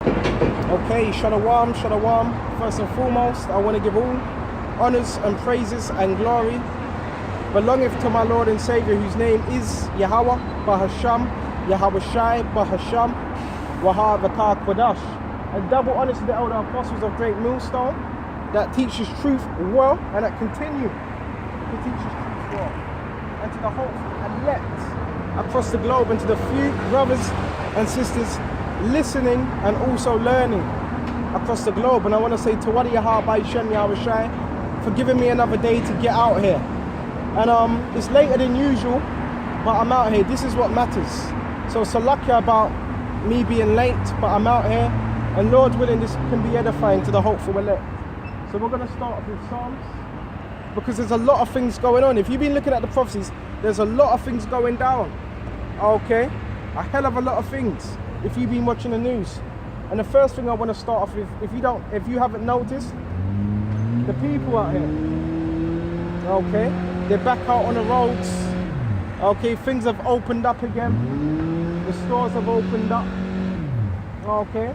Okay, Shalom, Shalom. First and foremost, I want to give all honors and praises and glory belongeth to my Lord and Savior, whose name is Yahweh Bahasham, Yahweh Shai Bahasham, Wahavakar Kodash. And double honors to the elder apostles of Great Millstone that teaches truth well and that continue to teach us truth well. And to the hopeful elect across the globe, and to the few brothers and sisters listening and also learning across the globe. And I want to say Tawadi Yahweh Shem Yahweh Shai for giving me another day to get out here. And it's later than usual, but I'm out here. This is what matters. So Salakia about me being late, but I'm out here, and Lord willing, this can be edifying to the hopeful elect. So we're going to start off with Psalms, because there's a lot of things going on. If you've been looking at the prophecies, there's a lot of things going down. Okay, a hell of a lot of things if you've been watching the news. And the first thing I want to start off with, if you haven't noticed, the people out here, okay, they're back out on the roads. Okay, things have opened up again. The stores have opened up. Okay,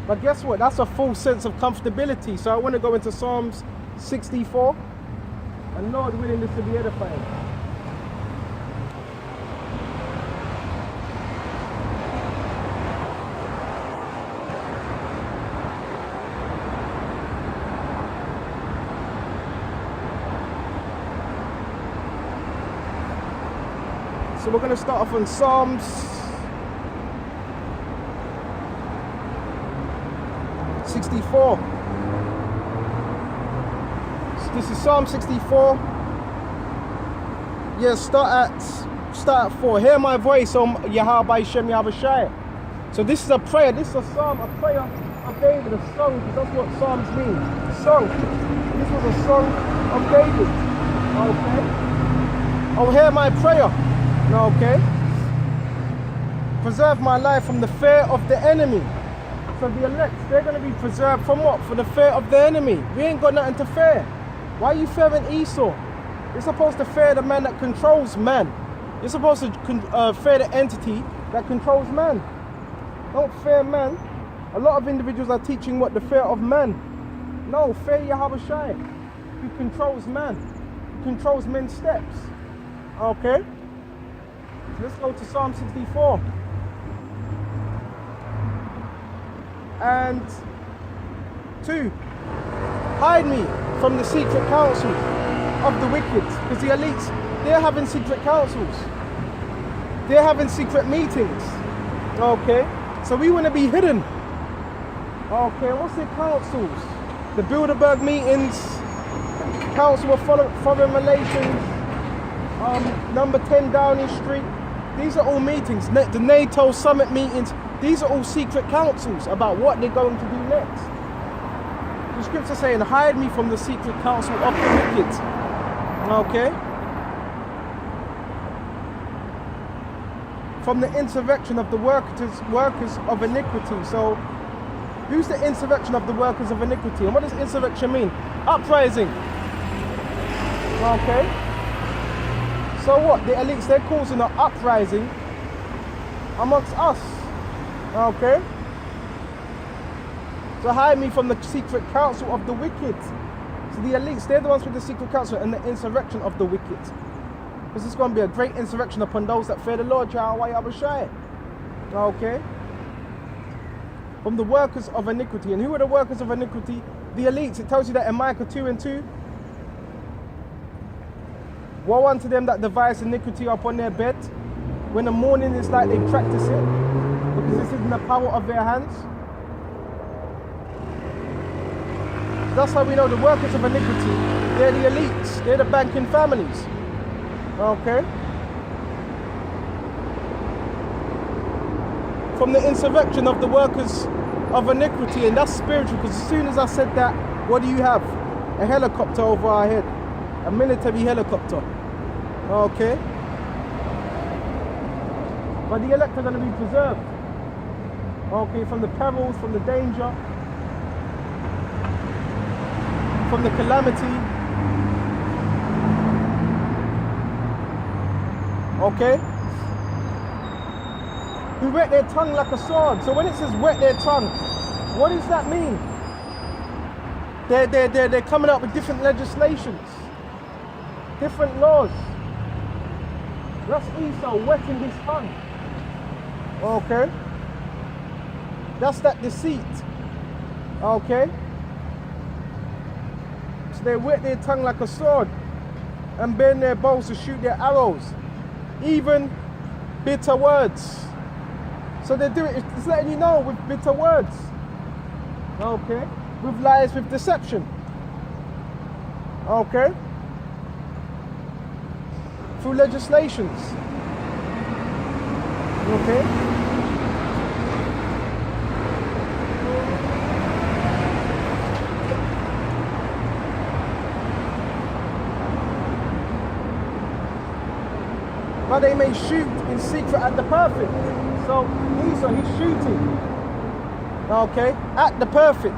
but guess what? That's a full sense of comfortability. So I want to go into Psalms 64, and Lord willing, this to be edifying. So we're going to start off on Psalms 64. So this is Psalm 64. Yeah, start at 4. Hear my voice, O Yahweh Shem Yahweh Shai. So this is a prayer. This is a psalm, a prayer of David, a song, because that's what Psalms mean. Song. This was a song of David. Okay. Oh, hear my prayer. Okay. Preserve my life from the fear of the enemy. So the elect, they're going to be preserved from what? For the fear of the enemy. We ain't got nothing to fear. Why are you fearing Esau? You're supposed to fear the man that controls man. You're supposed to fear the entity that controls man. Don't fear man. A lot of individuals are teaching what? The fear of man. No, fear Yahweh Shai, who controls man, who controls men's steps. Okay? Let's go to Psalm 64. And 2. Hide me from the secret counsel of the wicked. Because the elites, they're having secret councils. They're having secret meetings. Okay? So we want to be hidden. Okay, what's their councils? The Bilderberg meetings, Council of Foreign Relations, number 10 Downing Street. These are all meetings. The NATO summit meetings. These are all secret councils about what they're going to do next. The scripture saying, hide me from the secret counsel of the wicked. Okay? From the insurrection of the workers of iniquity. So, who's the insurrection of the workers of iniquity? And what does insurrection mean? Uprising. Okay? So what? The elites, they're causing an uprising amongst us. Okay? So hide me from the secret counsel of the wicked. So the elites, they're the ones with the secret counsel and the insurrection of the wicked. Because it's going to be a great insurrection upon those that fear the Lord, Yahweh Yahweh Shai. Okay? From the workers of iniquity. And who are the workers of iniquity? The elites. It tells you that in Micah 2:2. Woe unto them that devise iniquity upon their bed. When the morning is like, they practice it, because this is in the power of their hands. That's how we know the workers of iniquity, they're the elites, they're the banking families. Okay? From the insurrection of the workers of iniquity, and that's spiritual, because as soon as I said that, what do you have? A helicopter over our head. A military helicopter. Okay? But the elect are going to be preserved. Okay, from the perils, from the danger, from the calamity. Okay? who wet their tongue like a sword. So when it says wet their tongue, what does that mean? They're coming up with different legislations, different laws. That's Esau wetting his tongue. Okay? That's that deceit. Okay? So they wet their tongue like a sword and bend their bows to shoot their arrows. Even bitter words. So they do it, it's letting you know with bitter words. Okay? With lies, with deception. Okay? Through legislations. Okay? But they may shoot in secret at the perfect. So Esau, he's shooting. Okay? At the perfect.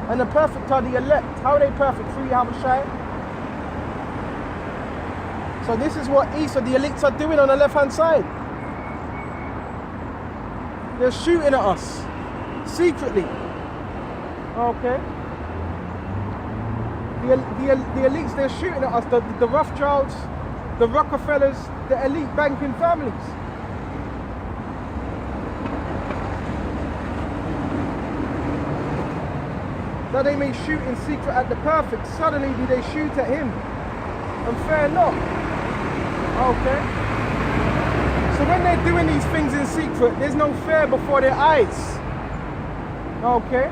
And the perfect are the elect. How are they perfect? Through Yahushua. So this is what Esau, the elites, are doing on the left-hand side. They're shooting at us. Secretly. Okay? The elites, they're shooting at us. The Rothschilds, the Rockefellers, the elite banking families. That they may shoot in secret at the perfect. Suddenly do they shoot at him. And fear not. Okay? So when they're doing these things in secret, there's no fear before their eyes. Okay?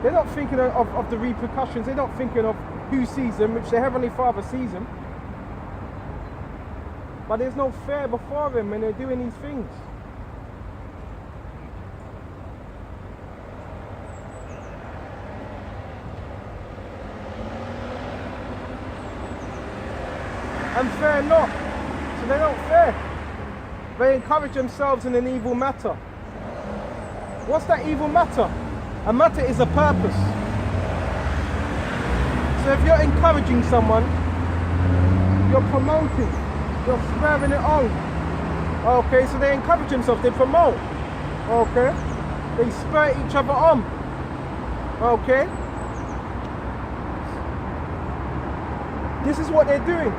They're not thinking of the repercussions. They're not thinking of who sees them, which their Heavenly Father sees them. But there's no fear before them when they're doing these things. And fear not. So they don't fear. They encourage themselves in an evil matter. What's that evil matter? A matter is a purpose. So if you're encouraging someone, you're promoting, you're spurring it on. Okay, so they encourage themselves, they promote. Okay, they spur each other on. Okay, this is what they're doing.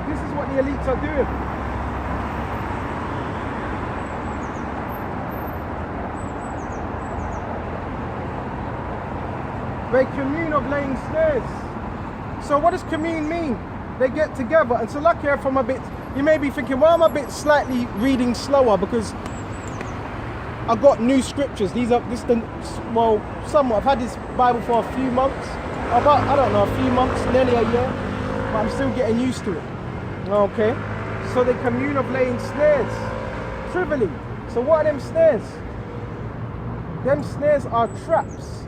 This is what the elites are doing. They commune of laying snares. So what does commune mean? They get together. And so lucky if I'm a bit, you may be thinking, well, I'm a bit slightly reading slower because I've got new scriptures. Well, somewhat. I've had this Bible for a few months. About, I don't know, a few months, nearly a year. But I'm still getting used to it. Okay. So they commune of laying snares. Privily. So what are them snares? Them snares are traps.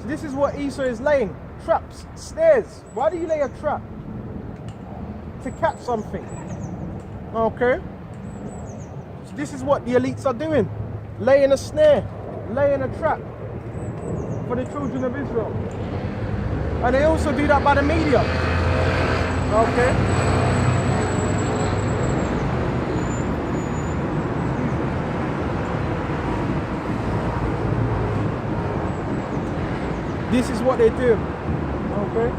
So this is what Esau is laying. Traps, snares. Why do you lay a trap? To catch something. Okay. So this is what the elites are doing. Laying a snare. Laying a trap. For the children of Israel. And they also do that by the media. Okay. This is what they do. Okay.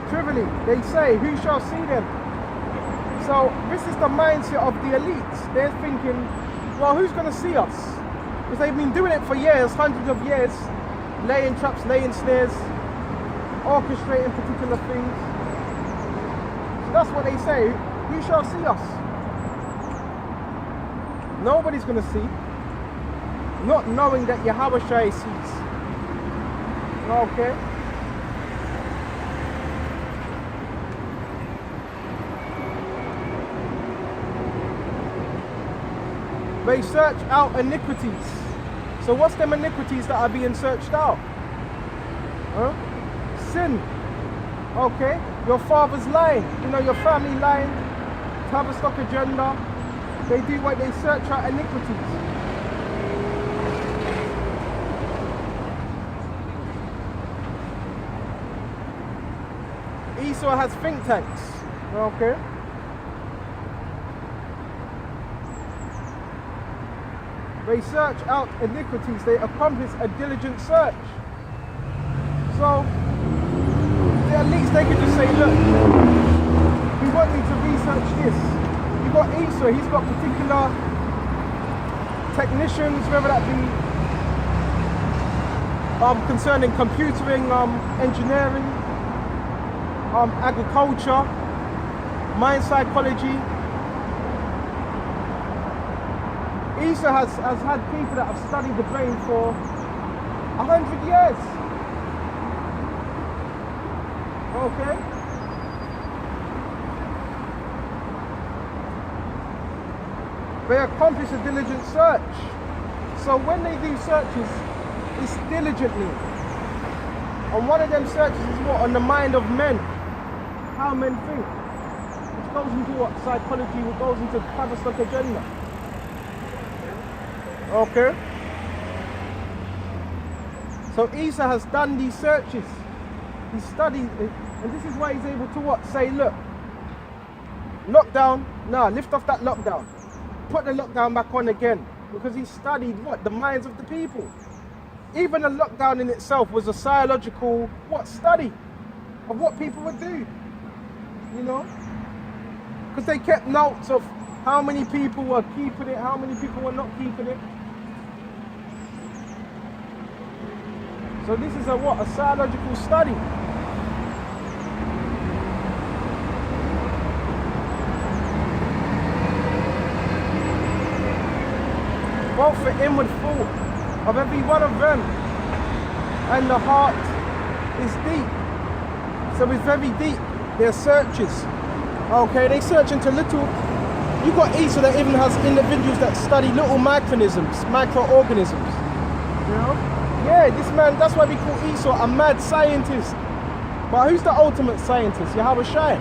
Privily, they say, who shall see them? So this is the mindset of the elites. They're thinking, well, who's going to see us? Because they've been doing it for years, hundreds of years, laying traps, laying snares, orchestrating particular things. So that's what they say. Who shall see us? Nobody's going to see. Not knowing that Yahushua sees. Okay. They search out iniquities. So what's them iniquities that are being searched out? Huh? Sin. Okay. Your father's lying. You know, your family lying. Tavistock agenda. They do what they search out iniquities. Esau has think tanks. Okay. They search out iniquities. They accomplish a diligent search. So, at least they could just say, look, we want you to research this. You've got Esau, he's got particular technicians, whether that be concerning computing, engineering, agriculture, mind psychology. Esau has had people that have studied the brain for 100 years. Okay? They accomplish a diligent search. So when they do searches, it's diligently. And one of them searches is what? On the mind of men. How men think. Which goes into what? Psychology, which goes into Tavistock agenda. Okay? So Esau has done these searches. He studied it, and this is why he's able to what? Say, look, lockdown, nah, lift off that lockdown. Put the lockdown back on again. Because he studied what? The minds of the people. Even the lockdown in itself was a psychological what? Study of what people would do. You know? Because they kept notes of how many people were keeping it, how many people were not keeping it. So this is a what? A psychological study. Both the inward thought of every one of them, and the heart is deep. So it's very deep. Their searches. Okay, they search into little. You got Esau that even has individuals that study little microorganisms. You know? Yeah, this man, that's why we call Esau a mad scientist. But who's the ultimate scientist? Yahweh Shai.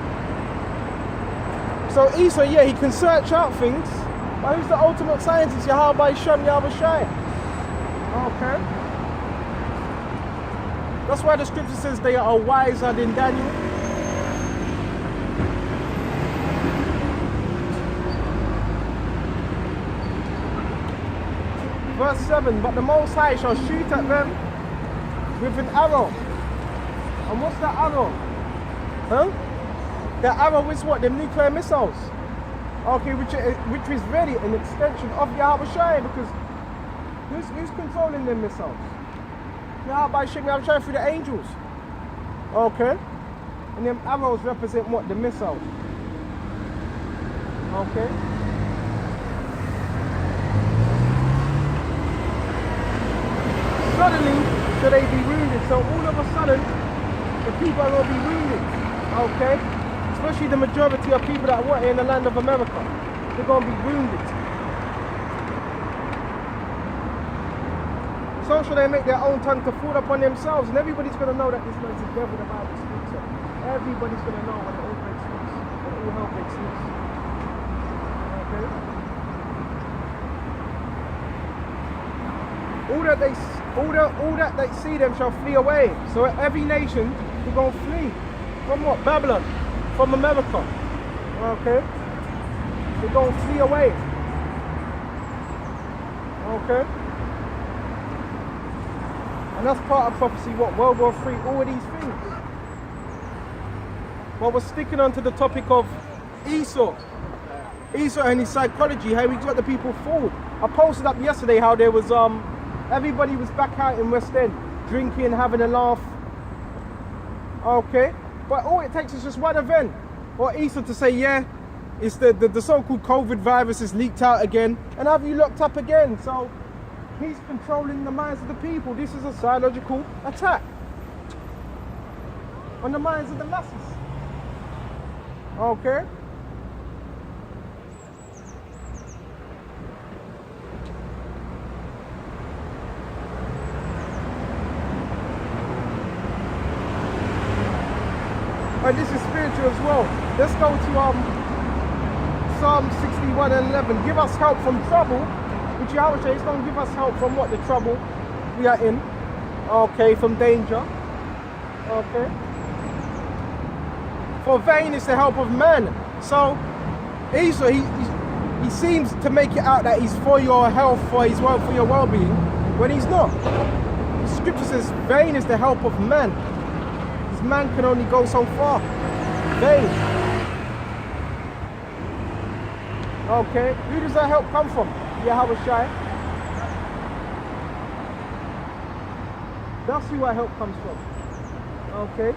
So Esau, yeah, he can search out things. But who's the ultimate scientist? Yahweh Shem, Yahweh Shai. Okay. That's why the scripture says they are wiser than Daniel. Verse 7, but the Most High shall shoot at them with an arrow. And what's that arrow? Huh? The arrow is what? The nuclear missiles. Okay, which is really an extension of Yahweh Shai, because who's controlling them missiles? Yahweh Shai through the angels. Okay? And them arrows represent what? The missiles. Okay? Suddenly, should they be wounded? So all of a sudden, the people are going to be wounded. Okay? Especially the majority of people that were in the land of America. They're going to be wounded. So shall they make their own tongue to fall upon themselves. And everybody's going to know that this man's the devil the Bible speaks of. Everybody's going to know when all breaks loose. When all hell breaks loose. Okay? All that they see them shall flee away. So every nation is going to flee. From what? Babylon. From America. Okay? They're going to flee away. Okay? And that's part of prophecy, what? World War III, all of these things. But we're sticking on to the topic of Esau. Esau and his psychology, how he got the people fooled. I posted up yesterday how there was, everybody was back out in West End, drinking, having a laugh. Okay? But all it takes is just one event. Or Esau to say, yeah, it's the so-called COVID virus is leaked out again, and have you locked up again. So he's controlling the minds of the people. This is a psychological attack on the minds of the masses. Okay? And this is spiritual as well. Let's go to Psalm 61 and 11. Give us help from trouble. Which Yahweh says, don't give us help from what? The trouble we are in. Okay, from danger. Okay. For vain is the help of man. So Esau, he seems to make it out that he's for your health, for your well-being, when he's not. The scripture says, vain is the help of man. This man can only go so far. Vain. Okay, who does that help come from? Yahweh Shai. That's who our help comes from. Okay.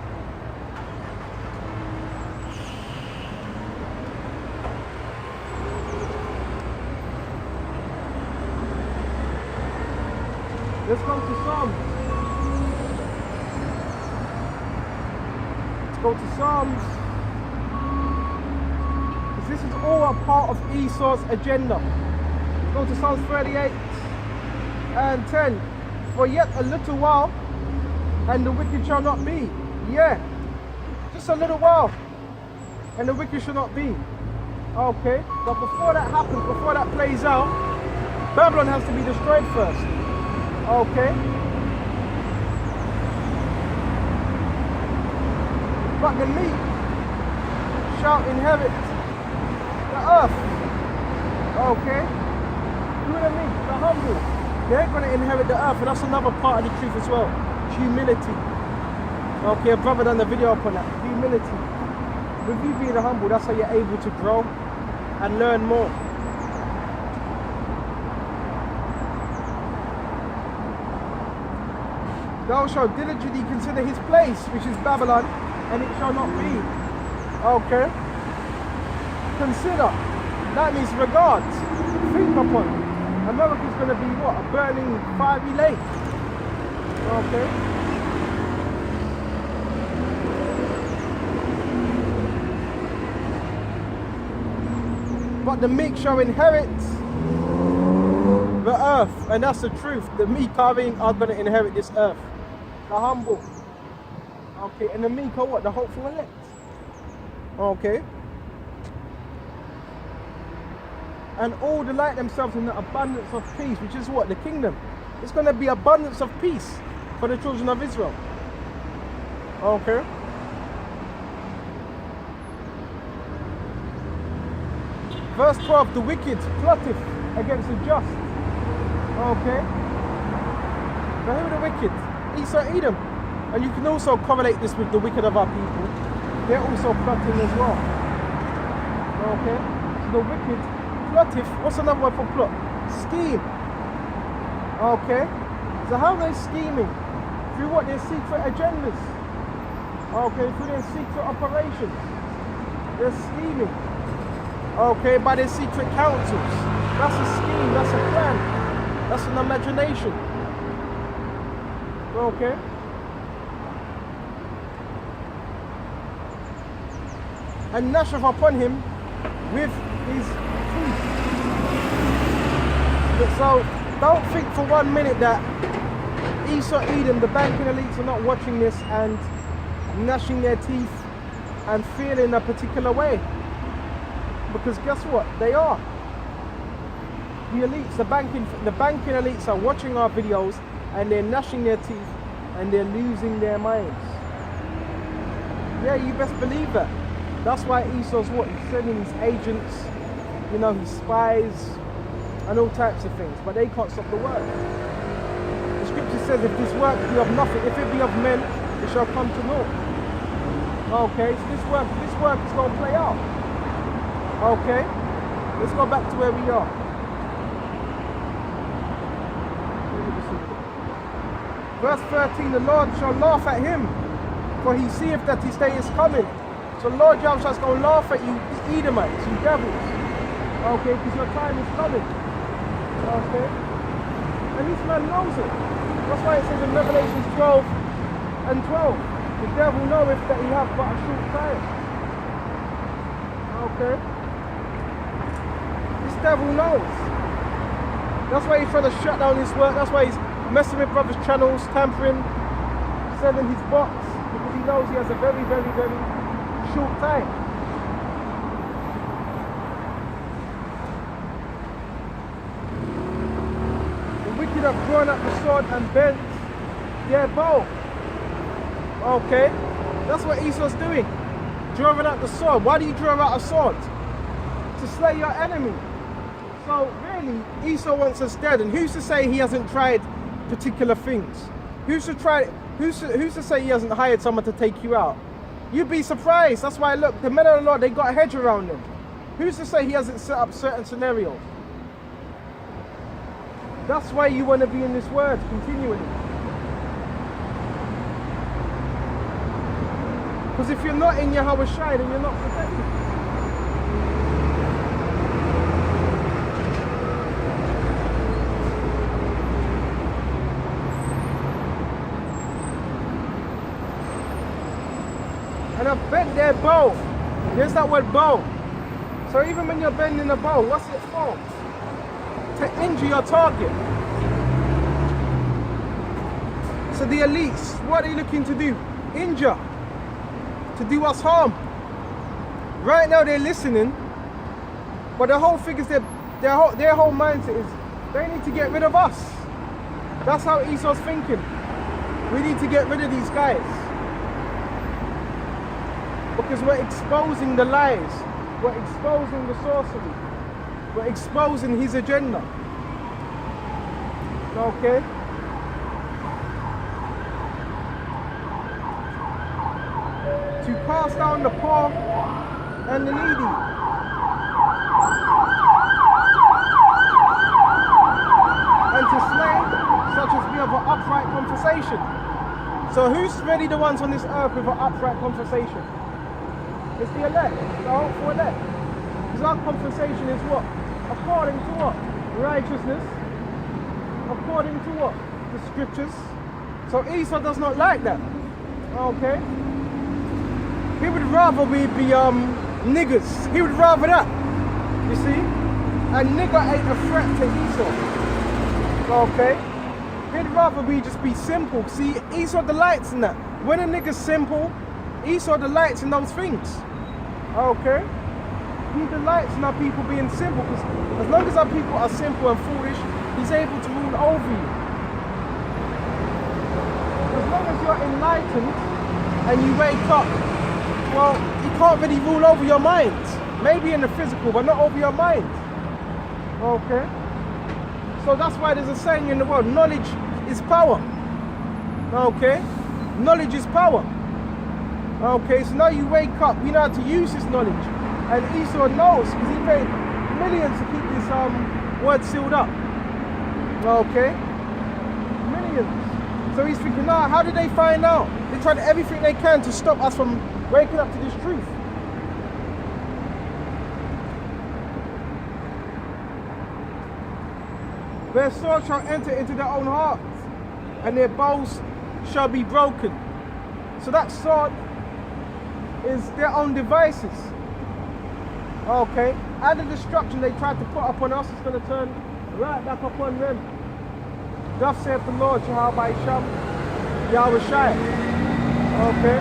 Let's go to Psalms. Let's go to Psalms. Because this is all a part of Esau's agenda. Let's go to Psalms 38 and 10. For yet a little while, and the wicked shall not be. Yeah. Just a little while, and the wicked shall not be. Okay. But before that happens, before that plays out, Babylon has to be destroyed first. Okay. But the meek shall inherit the earth. Okay. Who are the meek? The humble. They're going to inherit the earth, and that's another part of the truth as well. Humility. Okay, a brother done the video upon that. Humility. With you being humble, that's how you're able to grow and learn more. Thou shalt diligently consider his place, which is Babylon, and it shall not be. Okay. Consider. That means regard. Think upon. America's going to be what? A burning fiery lake. Okay. But the meek shall inherit the earth, and that's the truth. The meek are going to inherit this earth. The humble. Okay, and the meek are what? The hopeful elect. Okay. And all delight themselves in the abundance of peace, which is what? The kingdom. It's going to be abundance of peace for the children of Israel. Okay. Verse 12, the wicked plotteth against the just. Okay. Now who are the wicked? Esau, Edom. And you can also correlate this with the wicked of our people. They're also plotting as well. Okay. So the wicked plotteth, what's another word for plot? Scheme. Okay. So how are they scheming? Through what? Their secret agendas. Okay, through their secret operations. They're scheming. Okay, by their secret councils. That's a scheme, that's a plan. That's an imagination. Okay. And gnasheth upon him with his teeth. So don't think for 1 minute that Esau, Edom, the banking elites are not watching this and gnashing their teeth and feeling a particular way. Because guess what? They are. The elites, the banking elites are watching our videos and they're gnashing their teeth and they're losing their minds. Yeah, you best believe that. That's why Esau's what? He's sending his agents, you know, his spies and all types of things, but they can't stop the work. The scripture says if this work be of nothing, if it be of men, it shall come to naught. Okay, so this work is going to play out. Okay, let's go back to where we are. Verse 13, the Lord shall laugh at him, for he seeth that his day is coming. So Lord Yahweh is going to laugh at you, the Edomites, you devils. Okay, because your time is coming. Okay, and this man knows it. That's why it says in Revelation 12 and 12, the devil knoweth that he hath but a short time. Okay. Devil knows. That's why he's trying to shut down his work. That's why he's messing with brothers' channels, tampering, selling his box, because he knows he has a very, very, very short time. The wicked have drawn up the sword and bent their bow. Okay, that's what Esau's doing. drawing out the sword. Why do you draw out a sword? To slay your enemy. So really, Esau wants us dead. And who's to say he hasn't tried particular things? Who's to say he hasn't hired someone to take you out? You'd be surprised. That's why, look, the men of the Lord, they got a hedge around them. Who's to say he hasn't set up certain scenarios? That's why you want to be in this word continually. Because if you're not in Yahweh Shai, then you're not protected. And I've bent their bow. There's that word bow. So even when you're bending a bow, what's it for? To injure your target. So the elites, what are they looking to do? Injure. To do us harm. Right now they're listening, but the whole thing is their whole mindset is they need to get rid of us. That's how Esau's thinking. We need to get rid of these guys. Because we're exposing the lies. We're exposing the sorcery. We're exposing his agenda. Okay? To cast down the poor and the needy. And to slay such as we have an upright conversation. So who's really the ones on this earth with an upright conversation? It's the elect, the hopeful elect. Because our conversation is what? According to what? Righteousness. According to what? The scriptures. So Esau does not like that. Okay? He would rather we be niggers. He would rather that. You see? A nigger ain't a threat to Esau. Okay? He'd rather we just be simple. See, Esau delights in that. When a nigger's simple, Esau delights in those things. Okay? He delights in our people being simple, because as long as our people are simple and foolish, he's able to rule over you. As long as you're enlightened and you wake up, well, he can't really rule over your mind. Maybe in the physical, but not over your mind. Okay? So that's why there's a saying in the world, knowledge is power. Okay? Knowledge is power. Okay, so now you wake up, you know how to use this knowledge. And Esau knows, because he paid millions to keep this word sealed up. Okay? Millions. So he's thinking, nah, how did they find out? They tried everything they can to stop us from waking up to this truth. Their sword shall enter into their own hearts, and their bows shall be broken. So that sword is their own devices. Okay, and the destruction they tried to put upon us is going to turn right back upon them. Thus saith the Lord, Yahweh Sham, Yahweh Shai. Okay.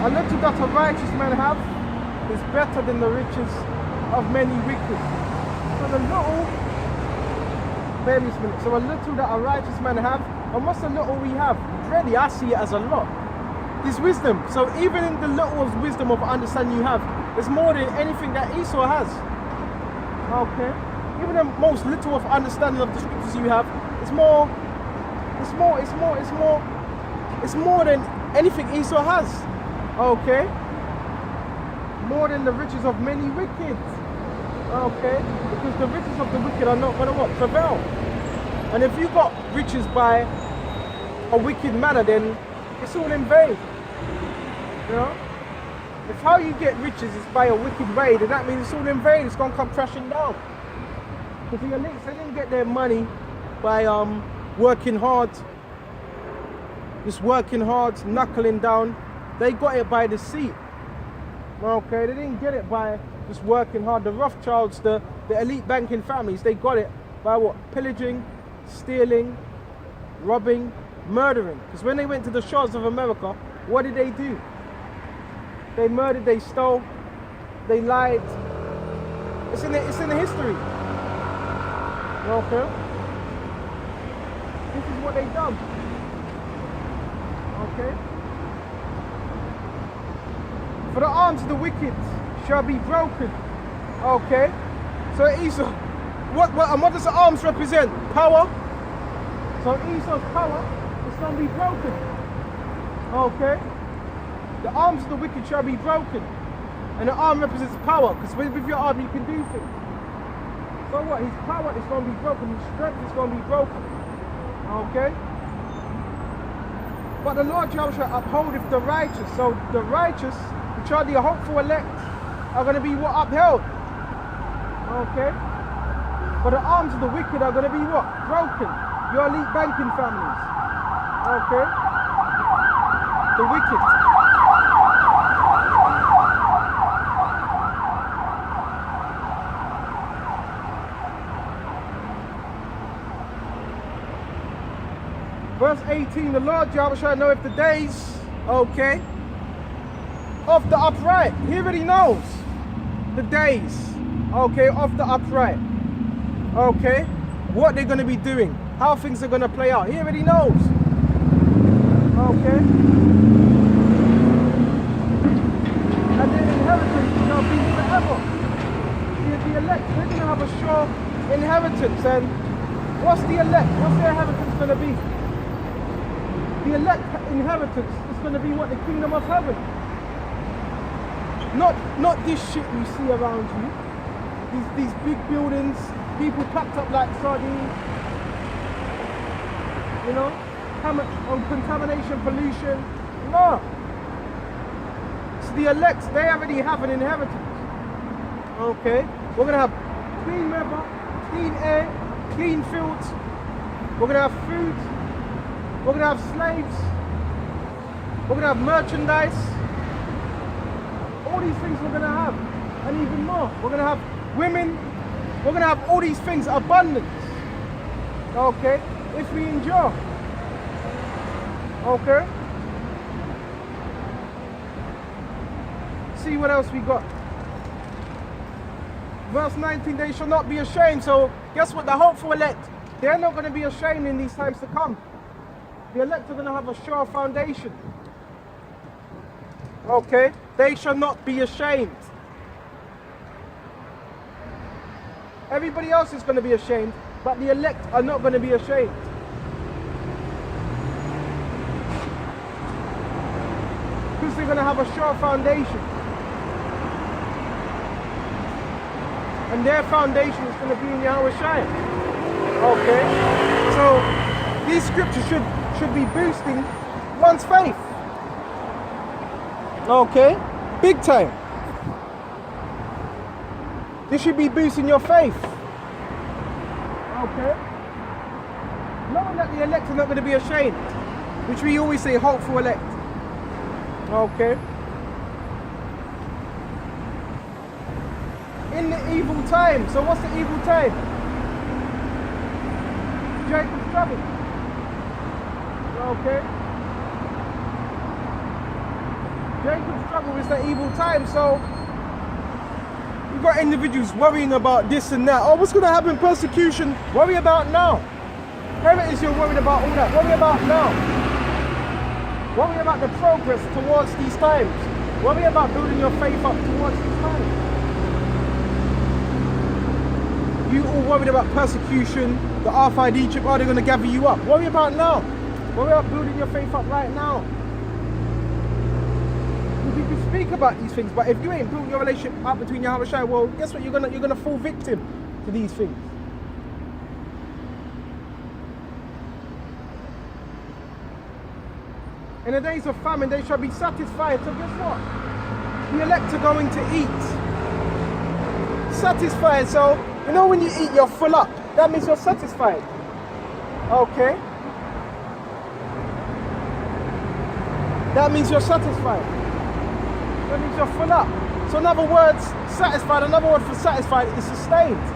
A little that a righteous man have is better than the riches of many wicked. So the little, bear me a minute. So a little that a righteous man have, and what's the little we have? Really, I see it as a lot. This wisdom. So even in the little of wisdom of understanding you have, it's more than anything that Esau has. Okay. Even the most little of understanding of the scriptures you have, it's more than anything Esau has. Okay. More than the riches of many wicked. Okay. Because the riches of the wicked are not going to what? Prevail. And if you got riches by a wicked manner, then it's all in vain. You know? If how you get riches is by a wicked way, then that means it's all in vain. It's going to come crashing down. Because the elites, they didn't get their money by working hard. Just working hard, knuckling down. They got it by deceit. Okay, they didn't get it by just working hard. The Rothschilds, the elite banking families, they got it by what? Pillaging, stealing, robbing, murdering. Because when they went to the shores of America, what did they do? They murdered, they stole, they lied. It's in the history. Okay? This is what they done. Okay? For the arms of the wicked shall be broken. Okay? So Esau, what does the arms represent? Power. So Esau's power is going to be broken. Okay? The arms of the wicked shall be broken. And the arm represents power, because with your arm you can do things. So what? His power is going to be broken, his strength is going to be broken. Okay? But the Lord shall upholdeth the righteous. So the righteous, which are the hopeful elect, are going to be what? Upheld. Okay? But the arms of the wicked are going to be what? Broken. Your elite banking families. Okay? The wicked. Verse 18, the Lord Jehovah shall know if the days, okay, of the upright. He already knows the days, okay, of the upright. Okay, what they're going to be doing, how things are going to play out. He already knows. Okay. And their inheritance shall be forever. The elect, they're going to have a sure inheritance. And what's the elect? What's their inheritance going to be? The elect inheritance is going to be what? The kingdom of heaven. Not this shit you see around you. These big buildings, people packed up like sardines. You know? On contamination, pollution. No. So the elect, they already have an inheritance. Okay? We're going to have clean weather, clean air, clean fields. We're going to have food. We're going to have slaves. We're going to have merchandise. All these things we're going to have. And even more. We're going to have women. We're going to have all these things. Abundance. Okay? If we endure. Okay? See what else we got. Verse 19, they shall not be ashamed. So guess what? The hopeful elect, they're not going to be ashamed in these times to come. The elect are going to have a sure foundation. Okay? They shall not be ashamed. Everybody else is going to be ashamed, but the elect are not going to be ashamed. Because they're going to have a sure foundation. And their foundation is going to be in Yahweh Shai. Okay? So, these scriptures should be boosting one's faith. Okay? Big time. This should be boosting your faith. Okay? Knowing that the elect are not going to be ashamed, which we always say, hopeful elect. Okay? In the evil time. So what's the evil time? Jacob's trouble. Okay? Jacob's trouble is the evil time. So you've got individuals worrying about this and that. Oh, what's going to happen? Persecution. Worry about now. Whoever it is you're worried about all that, worry about now. Worry about the progress towards these times. Worry about building your faith up towards these times. You all worried about persecution, the RFID chip, are they going to gather you up? Worry about now. Worry about building your faith up right now. You can speak about these things, but if you ain't building your relationship up between Yahweh Shai, well, guess what? You're gonna fall victim to these things. In the days of famine, they shall be satisfied. So guess what? The elect are going to eat. Satisfied. So, you know when you eat, you're full up. That means you're satisfied. Okay? That means you're satisfied. That means you're full up. So in other words, satisfied, another word for satisfied is sustained.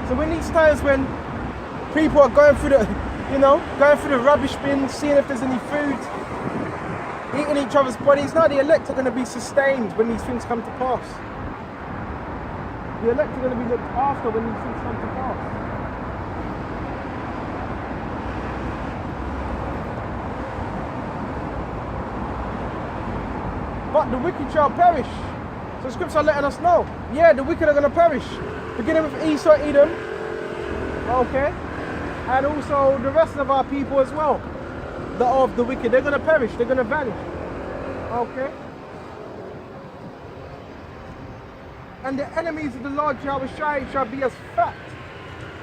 So in these times when people are going through the rubbish bin, seeing if there's any food, eating each other's bodies, now the elect are going to be sustained when these things come to pass. The elect are going to be looked after when these things come to pass. but the wicked shall perish. So scripture letting us know, yeah, the wicked are going to perish. Beginning with Esau, Edom, okay, and also the rest of our people as well, that are of the wicked, they're going to perish, they're going to vanish, okay. And the enemies of the Lord Yahweh shall be as fat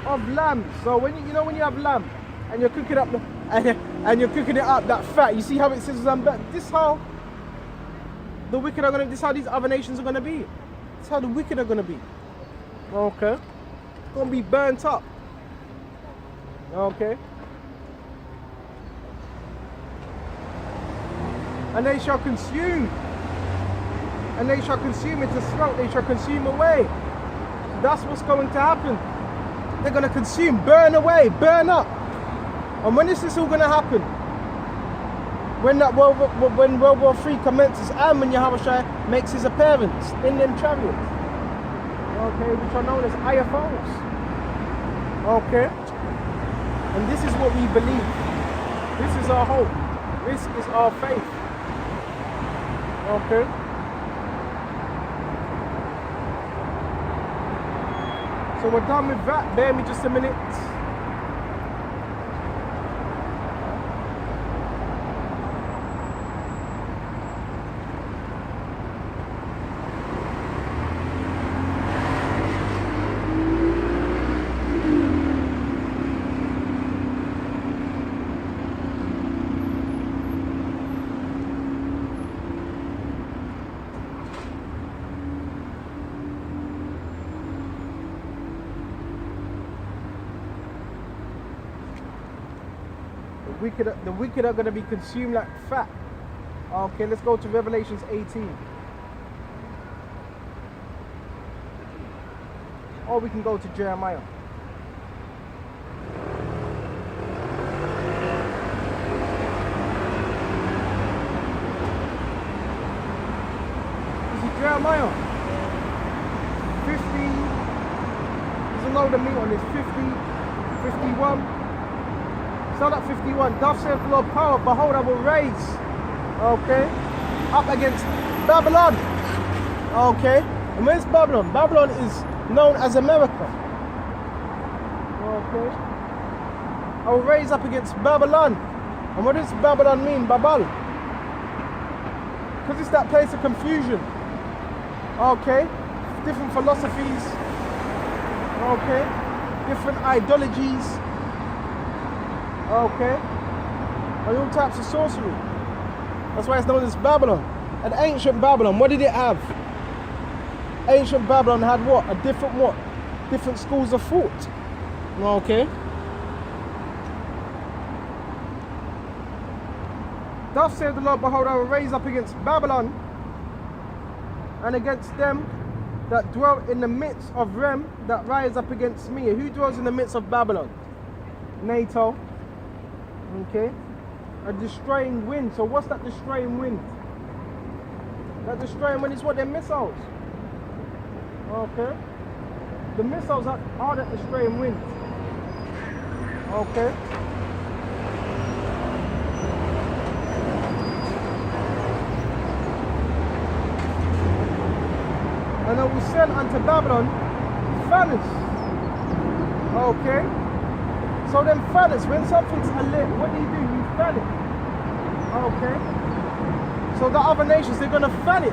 of lambs. So when you know when you have lamb and you're cooking up and you're cooking it up, that fat, you see how it sizzles and this how the wicked are gonna, this how these other nations are gonna be. This how the wicked are gonna be. Okay. Gonna be burnt up. Okay. And they shall consume. And they shall consume it to smoke, they shall consume away. That's what's going to happen. They're going to consume, burn away, burn up. And when is this all going to happen? When World War III commences and when Yahushua makes his appearance in them chariots. Okay, which are known as IFOs. Okay. And this is what we believe. This is our hope. This is our faith. Okay. So we're done with that. Bear me just a minute. The wicked are going to be consumed like fat. Okay, let's go to Revelations 18. Or we can go to Jeremiah. This is Jeremiah 50. There's a load of meat on this. 50, 51. So that 51, thus saith the Lord power, behold I will raise, okay, up against Babylon, okay. And where's Babylon? Babylon is known as America, okay. I will raise up against Babylon. And what does Babylon mean? Babel. Because it's that place of confusion, okay. Different philosophies, okay. Different ideologies. Okay, and all types of sorcery. That's why it's known as Babylon. And ancient Babylon, what did it have? Ancient Babylon had what? Different schools of thought. Okay. Thus saith the Lord, behold, I will raise up against Babylon and against them that dwell in the midst of Rem that rise up against me. Who dwells in the midst of Babylon? NATO. Okay, a destroying wind. So what's that destroying wind? That destroying wind is what? They're missiles. Okay, the missiles are that destroying wind. Okay. And I will send unto Babylon furnace. Okay. So then furnace, when something's lit, what do? You fan it. Okay. So the other nations, they're gonna fan it.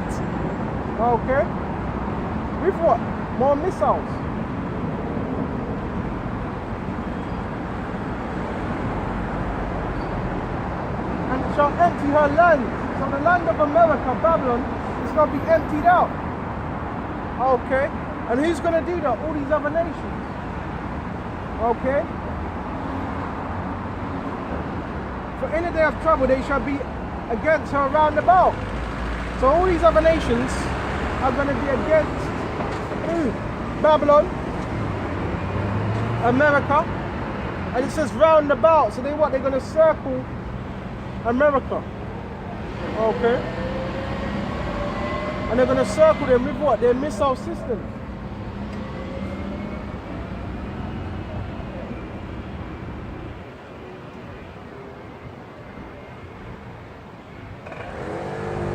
Okay. With what? More missiles. And it shall empty her land. So the land of America, Babylon, is gonna be emptied out. Okay. And who's gonna do that? All these other nations. Okay. For in the day of trouble they shall be against her round about. So all these other nations are going to be against who? Babylon, America, and it says round about. So they what? They're going to circle America. Okay. And they're going to circle them with what? Their missile systems.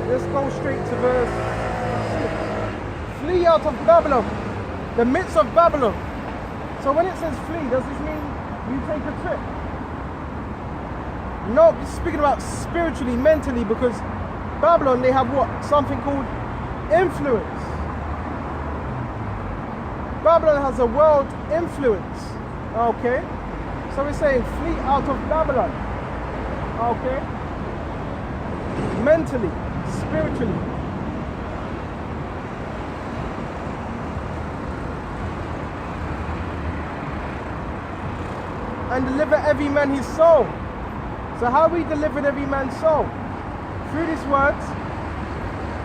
Let's go straight to verse 6. Flee out of Babylon, the midst of Babylon. So when it says flee, does this mean you take a trip? No, it's speaking about spiritually, mentally, because Babylon, they have what? Something called influence. Babylon has a world influence. Okay? So we're saying flee out of Babylon. Okay? Mentally, spiritually. And deliver every man his soul. So how we delivered every man's soul? Through these words.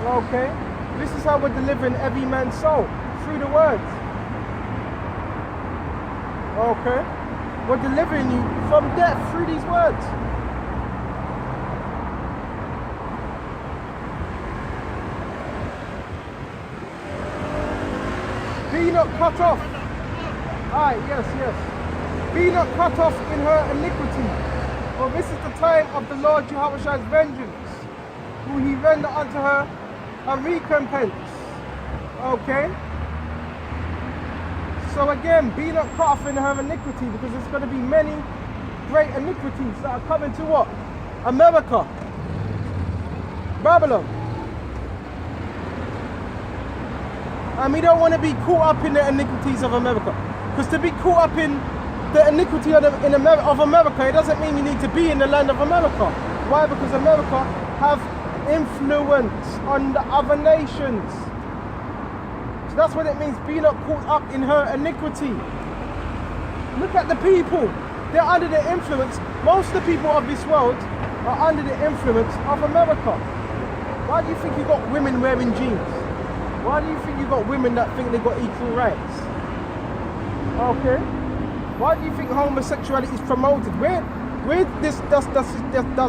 Okay? This is how we're delivering every man's soul. Through the words. Okay? We're delivering you from death through these words. Be not cut off. Aye, yes. Be not cut off in her iniquity. For this is the time of the Lord Jehovah's vengeance. Will he render unto her a recompense. Okay? So again, be not cut off in her iniquity, because there's going to be many great iniquities that are coming to what? America. Babylon. And we don't want to be caught up in the iniquities of America. Because to be caught up in the iniquity of America, it doesn't mean you need to be in the land of America. Why? Because America have influence on the other nations. So that's what it means, be not caught up in her iniquity. Look at the people. They're under the influence. Most of the people of this world are under the influence of America. Why do you think you got women wearing jeans? Why do you think you got women that think they got equal rights? Okay? Why do you think homosexuality is promoted? Where does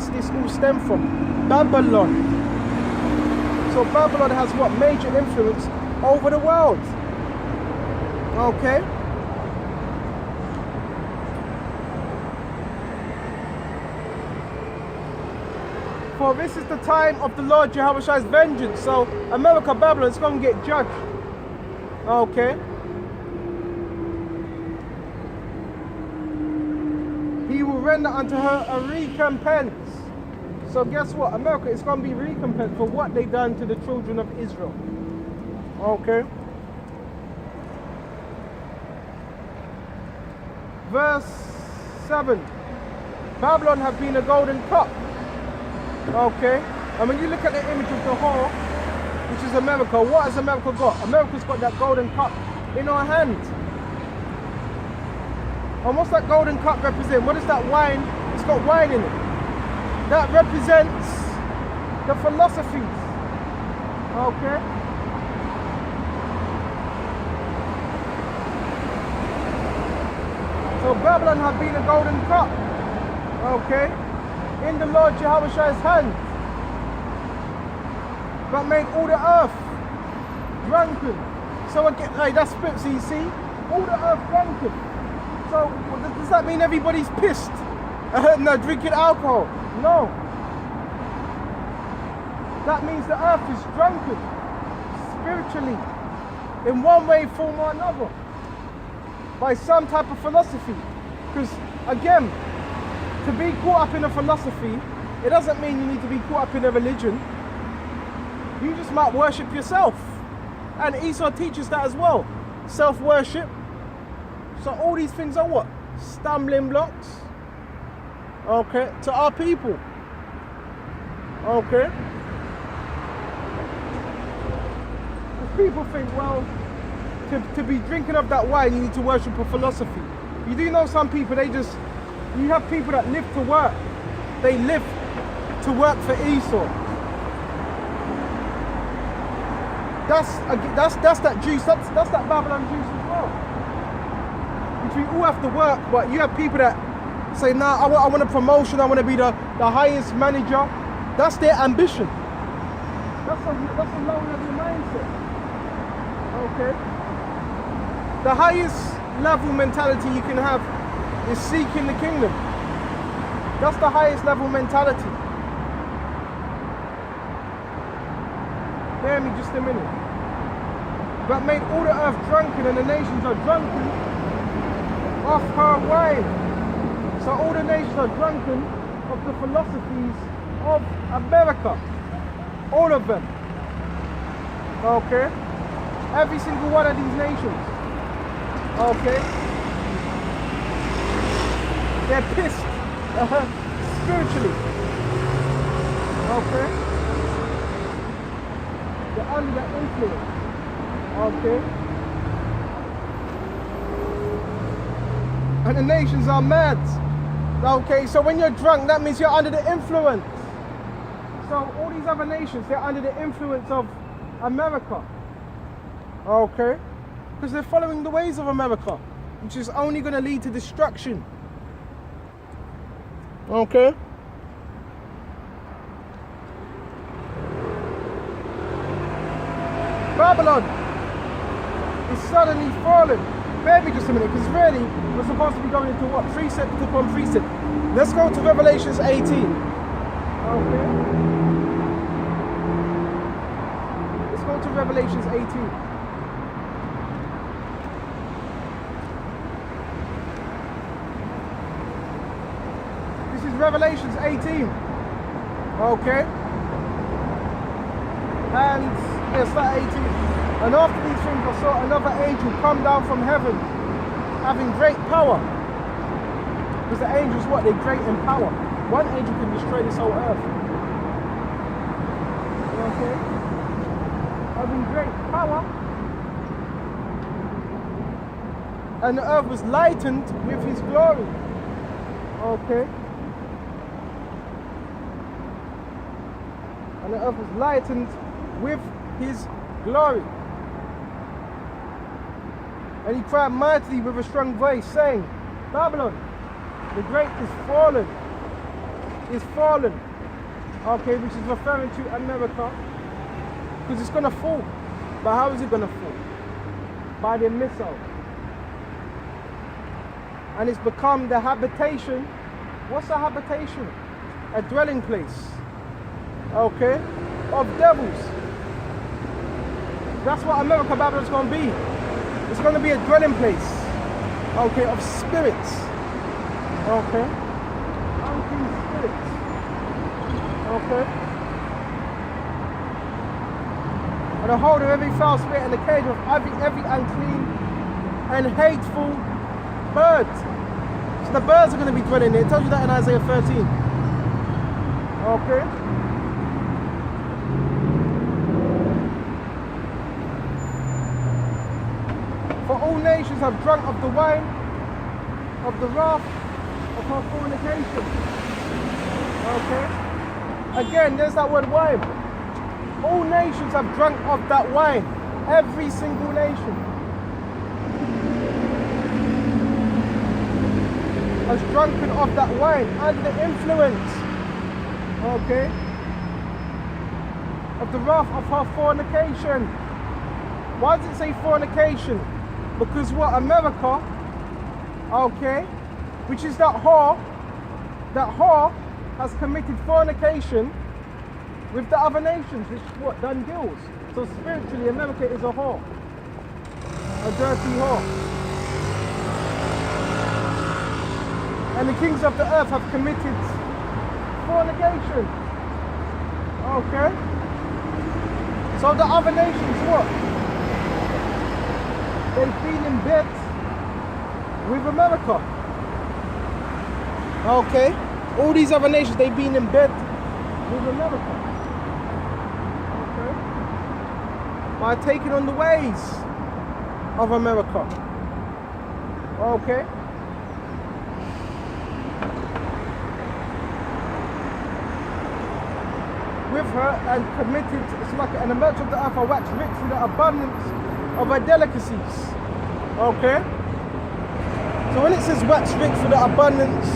this all stem from? Babylon. So Babylon has what? Major influence over the world. Okay? For this is the time of the Lord Jehovah's vengeance. So America, Babylon is going to get judged. Okay? He will render unto her a recompense. So guess what? America is going to be recompensed for what they done to the children of Israel. Okay. Verse 7. Babylon have been a golden cup. Okay. And when you look at the image of the whore, which is America, what has America got? America's got that golden cup in our hand. And what's that golden cup represent? What is that wine? It's got wine in it. That represents the philosophies. Okay? So Babylon have been a golden cup. Okay? In the Lord Jehovah's hand. But made all the earth drunken. So again, like that's spit, so you see? All the earth drunken. So does that mean everybody's pissed? No, drinking alcohol? No. That means the earth is drunken spiritually in one way, form or another by some type of philosophy. Because again, to be caught up in a philosophy, it doesn't mean you need to be caught up in a religion. You just might worship yourself. And Esau teaches that as well. Self-worship. So all these things are what? Stumbling blocks. Okay, to our people. Okay. If people think, well, to be drinking of that wine, you need to worship a philosophy. You do know some people, you have people that live to work. They live to work for Esau. That's that juice, that's that Babylon juice as well. Which we all have to work, but you have people that say, nah, I want a promotion, I want to be the highest manager. That's their ambition. That's a low level mindset. Okay? The highest level mentality you can have is seeking the kingdom. That's the highest level mentality. Bear me just a minute. But made all the earth drunken, and the nations are drunken of her wine. So all the nations are drunken of the philosophies of America. All of them. Okay? Every single one of these nations. Okay? They're pissed. Spiritually. Okay? They're under the influence. Okay? And the nations are mad. Okay, so when you're drunk, that means you're under the influence. So all these other nations, they're under the influence of America. Okay? Because they're following the ways of America, which is only going to lead to destruction. Okay? Babylon is suddenly fallen. Bear me just a minute, because really we're supposed to be going into what? Precept upon precept. Let's go to Revelations 18. Okay? Let's go to Revelations 18. This is Revelations 18. Okay? And yes, that 18. And after these things I saw another angel come down from heaven, having great power. Because the angels, what? They're great in power. One angel can destroy this whole earth. Okay? Having great power. And the earth was lightened with his glory. Okay? And the earth was lightened with his glory. And he cried mightily with a strong voice, saying, Babylon, the great is fallen. Is fallen. Okay, which is referring to America. Because it's going to fall. But how is it going to fall? By the missile. And it's become the habitation. What's a habitation? A dwelling place. Okay? Of devils. That's what America, Babylon's going to be. It's going to be a dwelling place. Okay, of spirits. Okay? Unclean spirits. Okay? And the hold of every foul spirit and the cage of every unclean and hateful bird. So the birds are going to be dwelling there. It tells you that in Isaiah 13. Okay? For all nations have drunk of the wine of the wrath of her fornication. Okay? Again, there's that word wine. All nations have drunk of that wine. Every single nation has drunken of that wine under the influence, okay, of the wrath of her fornication. Why does it say fornication? Because what? America, okay, which is that whore has committed fornication with the other nations, which what? Done deals. So spiritually, America is a whore. A dirty whore. And the kings of the earth have committed fornication. Okay? So the other nations, what? They've been in bed with America. Okay? All these other nations, they've been in bed with America. By taking on the ways of America. Okay? With her and committed, and the merchants of the earth are waxed rich through the abundance of her delicacies. Okay? So when it says waxed rich through the abundance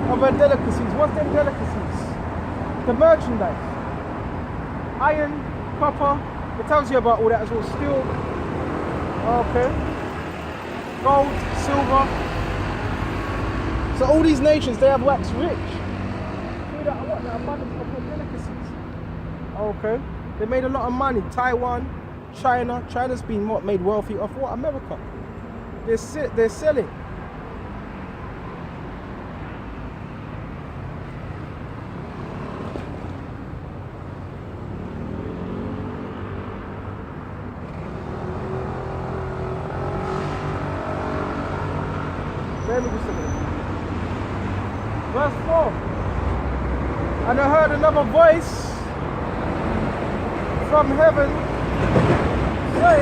of her delicacies, what's them delicacies? The merchandise. Iron, copper. It tells you about all that as well. Steel, okay, gold, silver. So all these nations, they have waxed rich through the abundance of their delicacies. Okay. They made a lot of money. Taiwan, China. China's been made wealthy off what? America. They're selling. Let me just a minute. Verse 4. And I heard another voice from heaven say,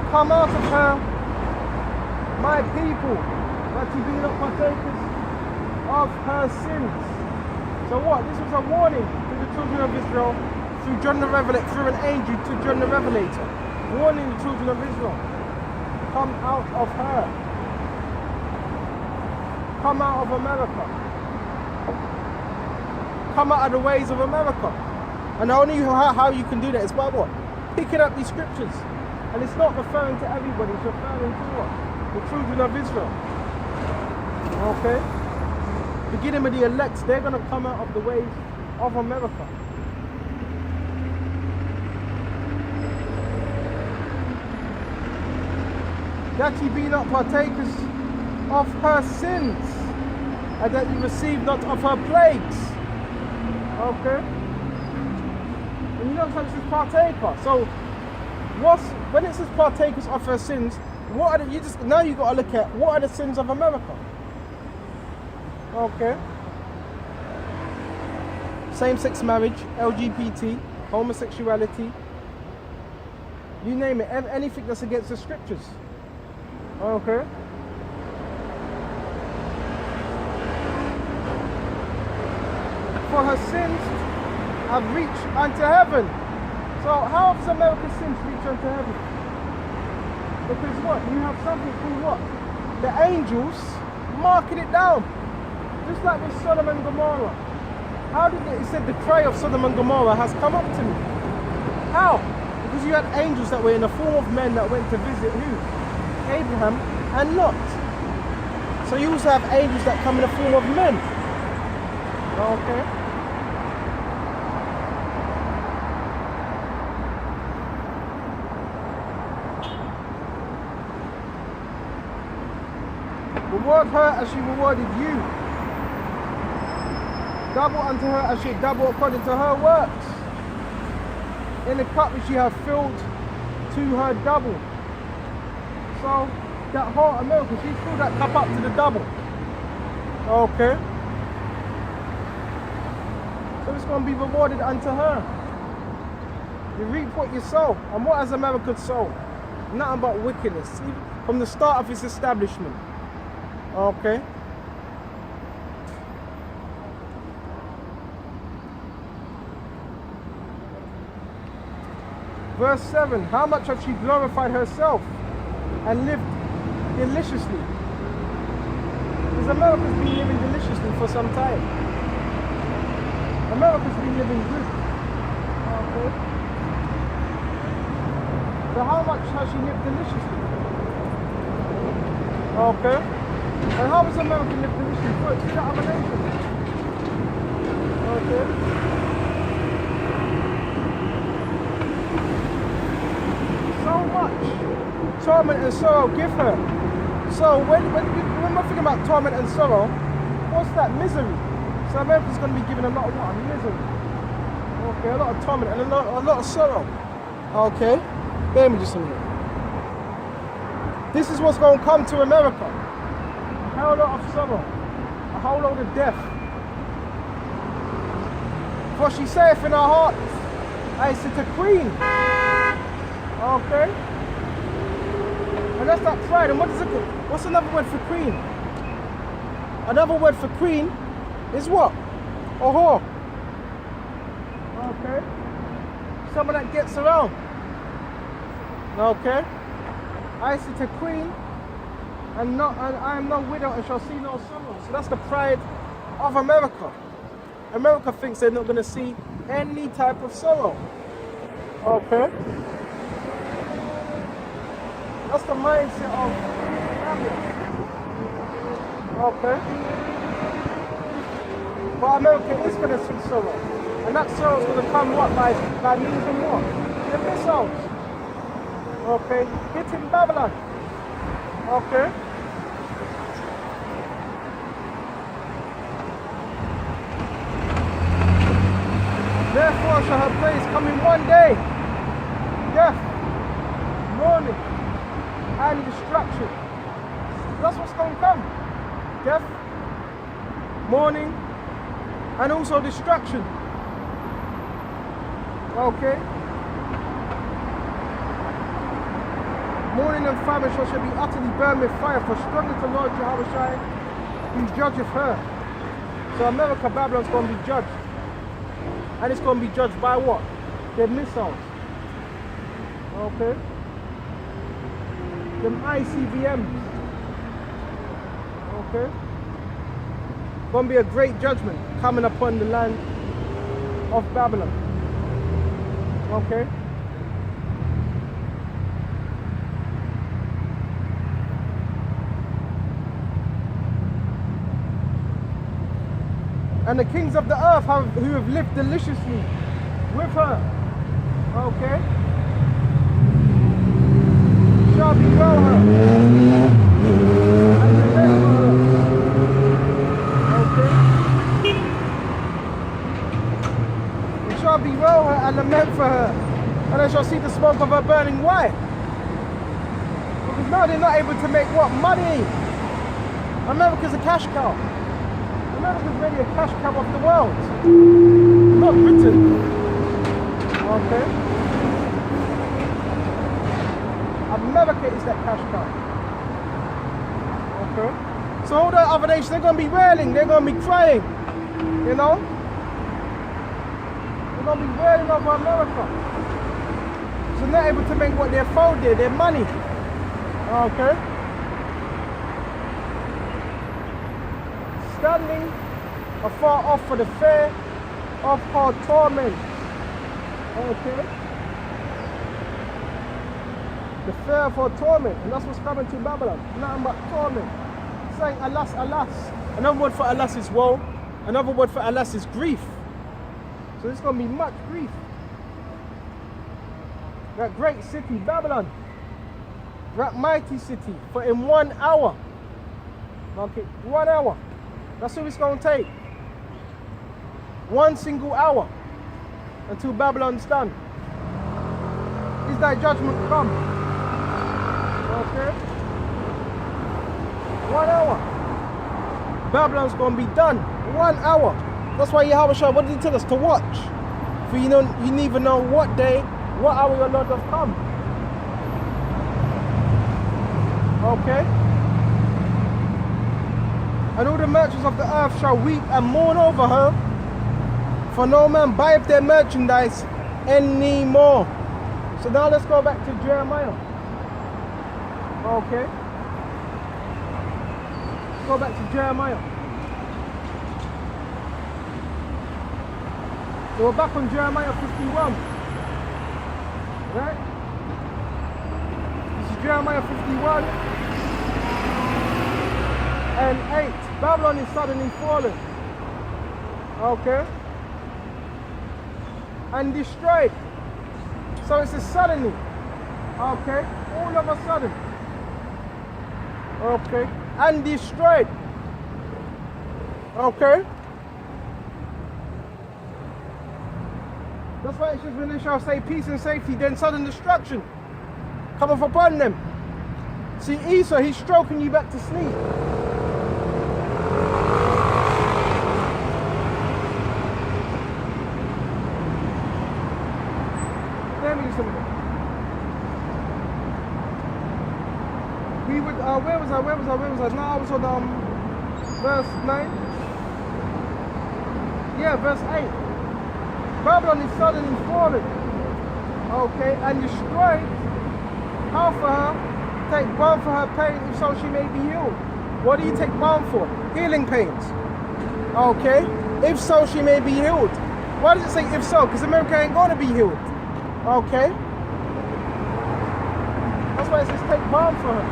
come out of her, my people, that ye be not partakers of her sins. So what? This was a warning to the children of Israel through John the Revelator, through an angel to John the Revelator, warning the children of Israel, come out of her. Come out of America. Come out of the ways of America. And only how you can do that is by what? Picking up these scriptures. And it's not referring to everybody, it's referring to what? The children of Israel. Okay? Beginning with the elect, they're going to come out of the ways of America. That ye be not partakers of her sins, and that you receive not of her plagues. Okay? And you know sometimes it's partaker. So when it says partakers of her sins, what are now you gotta look at what are the sins of America. Okay? Same-sex marriage, LGBT, homosexuality, you name it, anything that's against the scriptures. Okay? For her sins have reached unto heaven. So how has America's sins reached unto heaven? Because what? You have something called what? The angels marking it down. Just like with Sodom and Gomorrah. How did it said the cry of Sodom and Gomorrah has come up to me? How? Because you had angels that were in the form of men that went to visit who? Abraham and Lot. So you also have angels that come in the form of men. Okay? Reward her as she rewarded you. Double unto her as she double according to her works. In the cup which she hath filled to her double. So that whole America, she filled that cup up to the double. Okay. So it's going to be rewarded unto her. You reap what you sow. And what has America sown? Nothing but wickedness. Even from the start of its establishment. Okay. Verse 7. How much hath she glorified herself and lived deliciously? Because America's been living deliciously for some time. America's been living good. Okay. So how much has she lived deliciously? Okay. And how does America live deliciously? Through the other nations. Okay. So much torment and sorrow give her. So when we're thinking about torment and sorrow, what's that? Misery. So America's going to be given a lot of what? Misery. Okay, a lot of torment and a lot of sorrow. Okay, bear me just a minute. This is what's going to come to America. A whole lot of sorrow. A whole lot of death. For she saith in her heart, I sit a queen. Okay? And that's that pride. And what's another word for queen? Another word for queen is what? A whore. Okay? Someone that gets around. Okay? I sit a queen, and I am no widow and shall see no sorrow. So that's the pride of America. America thinks they're not going to see any type of sorrow. Okay? That's the mindset of America. Okay? But America is going to see sorrow. And that soil's going to come what? By means of what? The missiles. Okay? Hitting Babylon. Okay? Therefore shall her place come in one day. Death, mourning, and destruction. That's what's going to come. Death, mourning, and also destruction. Okay? Mourning and famine shall be utterly burned with fire, for strong is the Lord Jehovah who judgeth her. So America, Babylon's going to be judged. And it's going to be judged by what? Their missiles. Okay? Them ICBMs. Okay? Going to be a great judgment coming upon the land of Babylon. Okay? And the kings of the earth who have lived deliciously with her, okay, shall bewail her and lament for her. Okay? We shall bewail her and lament for her, and they shall see the smoke of her burning. Why? Because now they're not able to make what? Money. America's a cash cow. America's really a cash cow of the world. Not Britain. Okay? America is that cash cow. Okay? So all the other nations, they're going to be wailing, they're going to be crying. You know? They're going to be wailing over America. So they're not able to make what their foe did, their money. Okay? Standing afar off for the fear of her torment. Okay? The fear of her torment. And that's what's coming to Babylon. Nothing but torment. Saying alas, alas. Another word for alas is woe. Another word for alas is grief. So there's going to be much grief. That great city, Babylon. That mighty city. For in 1 hour. Okay, 1 hour. That's what it's going to take. 1 single hour until Babylon's done. Is that judgment come? Okay? 1 hour. Babylon's going to be done. 1 hour. That's why Yahweh, what did he tell us? To watch. For you neither know what day, what hour your Lord does come. Okay? And all the merchants of the earth shall weep and mourn over her, for no man buyeth their merchandise anymore. So now let's go back to Jeremiah. Okay. Go back to Jeremiah. So we're back on Jeremiah 51. Right? This is Jeremiah 51 and 8. Babylon is suddenly fallen. Okay? And destroyed. So it's a suddenly. Okay? All of a sudden. Okay? And destroyed. Okay? That's why it says when they shall say peace and safety, then sudden destruction cometh upon them. See, Esau, he's stroking you back to sleep. We would, where was I? No, I was on verse 9. Yeah, verse 8. Babylon is suddenly fallen. Okay, and destroyed. How for her? Take balm for her pain, if so she may be healed. What do you take balm for? Healing pains. Okay, if so she may be healed. Why does it say if so? Because America ain't going to be healed. Okay? That's why it says take balm for her.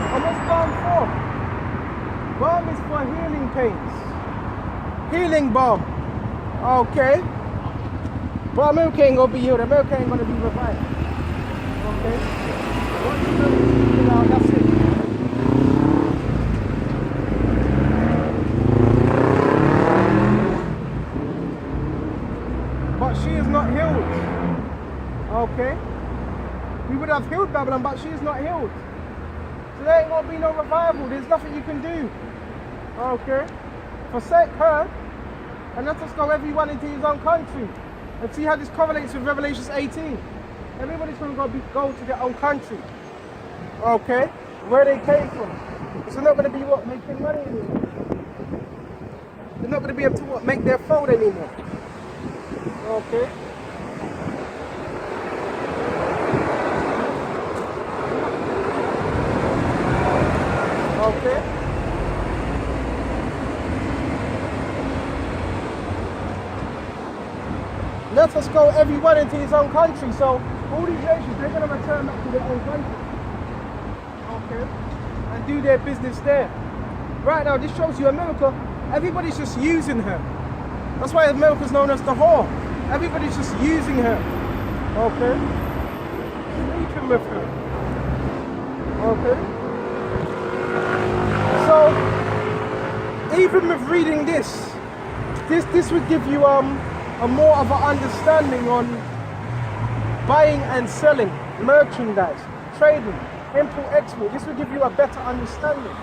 And what's balm for? Balm is for healing pains. Healing balm. Okay. But America ain't gonna be healed. America ain't gonna be revived. Okay. Once America's speaking out, that's it. But she is not healed. Okay. We would have healed Babylon, but she is not healed. So there ain't gonna be no revival. There's nothing you can do. Okay. Forsake her, and let us go everyone into his own country. And see how this correlates with Revelation 18. Everybody's going to go to their own country. Okay? Where they came from. So they're not going to be what? Making money anymore. They're not going to be able to what? Make their fold anymore. Okay? Okay? Let us go everyone into his own country. So all these nations, they're going to return back to their own country. Okay? And do their business there. Right now, this shows you America, everybody's just using her. That's why America's known as the whore. Everybody's just using her. Okay? Sleeping with her. Okay? So, even with reading this would give you a more of an understanding on buying and selling, merchandise, trading, import, export. This will give you a better understanding.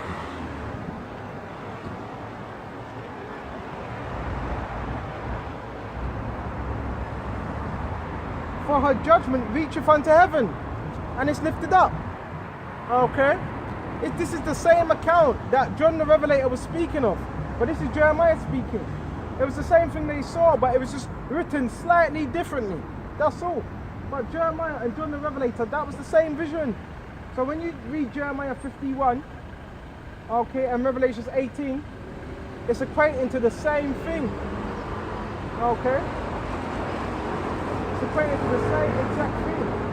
For her judgment reacheth unto heaven, and it's lifted up. Okay? This is the same account that John the Revelator was speaking of, but this is Jeremiah speaking. It was the same thing they saw, but it was just written slightly differently. That's all. But Jeremiah and John the Revelator, that was the same vision. So when you read Jeremiah 51, okay, and Revelation 18, it's equating to the same thing. Okay? It's equating to the same exact thing.